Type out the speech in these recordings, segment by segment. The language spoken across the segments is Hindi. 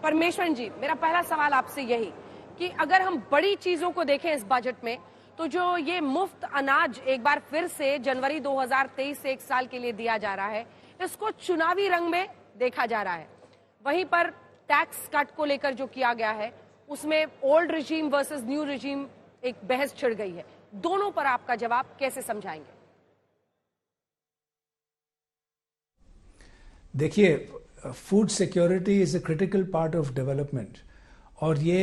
परमेश्वरन जी, मेरा पहला सवाल आपसे यही कि अगर हम बड़ी चीजों को देखें इस बजट में, तो जो ये मुफ्त अनाज एक बार फिर से जनवरी 2023 से 1 साल के लिए दिया जा रहा है, इसको चुनावी रंग में देखा जा रहा है। वहीं पर टैक्स कट को लेकर जो किया गया है, उसमें old regime versus new regime एक बहस छिड़ गई है। दोनों पर आपका जवाब कैसे समझाएंगे? देखिए, food security is a critical part of development, और ये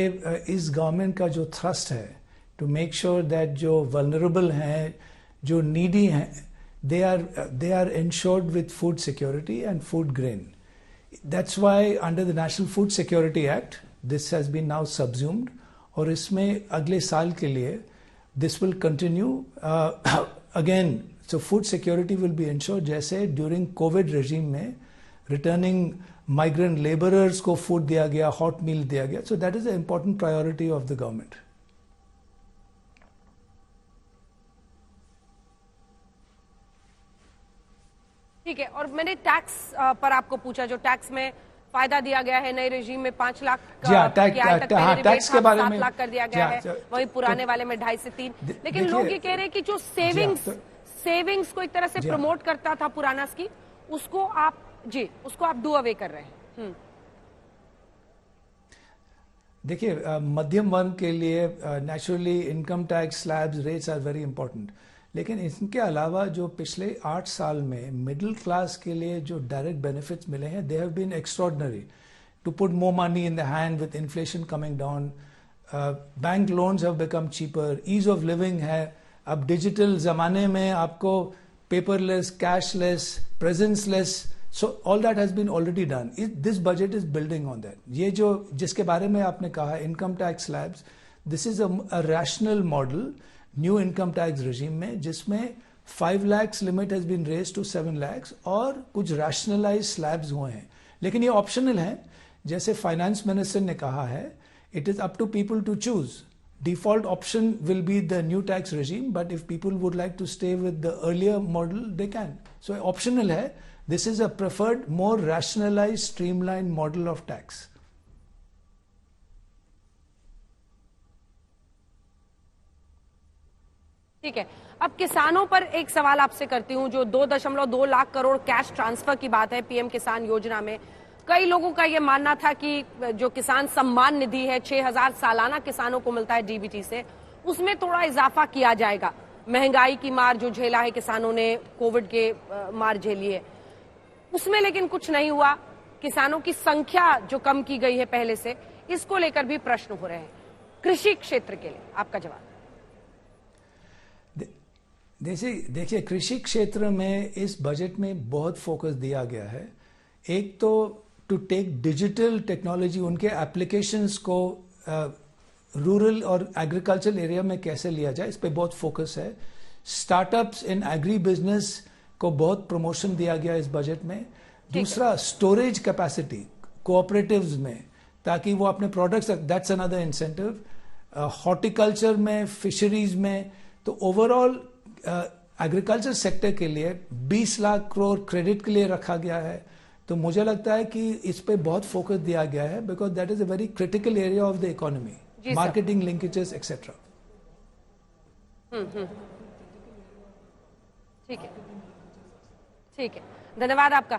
इस गवर्नमेंट का जो थ्रस्ट है टू मेक श्योर दैट जो वल्नरेबल हैं, जो नीडी हैं, they are insured with food security and food grain. That's why under the national food security act this has been now subsumed, और इसमें अगले साल के लिए this will continue again. So food security will be insured, जैसे ड्यूरिंग कोविड रेजिम में रिटर्निंग माइग्रेंट लेबरर्स को फूड दिया गया, हॉट मील दिया गया. So that is a important priority of the government. ठीक है, और मैंने टैक्स पर आपको पूछा, जो टैक्स में फायदा दिया गया है नए रेजिम में 5 लाख टैक्स के बारे में 7 लाख कर दिया गया है, वही पुराने वाले में 2.5 से 3. लेकिन लोग ये कह रहे हैं कि जो सेविंग्स को एक तरह से प्रमोट करता था पुराना स्कीम, उसको आप डू अवे कर रहे हैं. देखिए, मध्यम वर्ग के लिए naturally income tax slabs rates are very important, लेकिन इनके अलावा जो पिछले 8 साल में मिडिल क्लास के लिए जो डायरेक्ट बेनिफिट्स मिले हैं, they have been extraordinary to put more money in the hand with inflation coming down. Bank loans have become cheaper, ease of living है. अब डिजिटल जमाने में आपको paperless, cashless, presenceless, so all that has been already done. This budget is building on that. ये जो जिसके बारे में आपने कहा, income tax slabs, this is a rational model, new income tax regime में, जिसमें 5 lakhs limit has been raised to 7 lakhs और कुछ rationalized slabs हुए हैं. लेकिन ये optional है, जैसे finance minister ने कहा है, it is up to people to choose. Default option will be the new tax regime, but if people would like to stay with the earlier model, they can. So optional है. This is a preferred, more rationalized, streamlined model of tax. ठीक है, अब किसानों पर एक सवाल आपसे करती हूं. जो 2.2 लाख करोड़ कैश ट्रांसफर की बात है पीएम किसान योजना में, कई लोगों का यह मानना था कि जो किसान सम्मान निधि है 6,000 सालाना किसानों को मिलता है डीबीटी से, उसमें थोड़ा इजाफा किया जाएगा. महंगाई की मार जो झेला है किसानों ने, कोविड के मार झेली है, उसमें लेकिन कुछ नहीं हुआ. किसानों की संख्या जो कम की गई है पहले से, इसको लेकर भी प्रश्न हो रहे हैं. कृषि क्षेत्र के लिए आपका जवाब? देखिए, कृषि क्षेत्र में इस बजट में बहुत फोकस दिया गया है. एक तो टू टेक डिजिटल टेक्नोलॉजी, उनके एप्लीकेशंस को रूरल और एग्रीकल्चर एरिया में कैसे लिया जाए, इस पे बहुत फोकस है. स्टार्टअप्स इन एग्री बिजनेस को बहुत प्रमोशन दिया गया इस बजट में. दूसरा, स्टोरेज कैपेसिटी कोऑपरेटिव्स में, ताकि वो अपने products, that's another incentive. Horticulture में, फिशरीज में, तो ओवरऑल एग्रीकल्चर सेक्टर के लिए 20 लाख करोड़ क्रेडिट के लिए रखा गया है. तो मुझे लगता है कि इस पे बहुत फोकस दिया गया है, because that is a very critical area of the economy, marketing linkages etcetera. ठीक है, धन्यवाद आपका.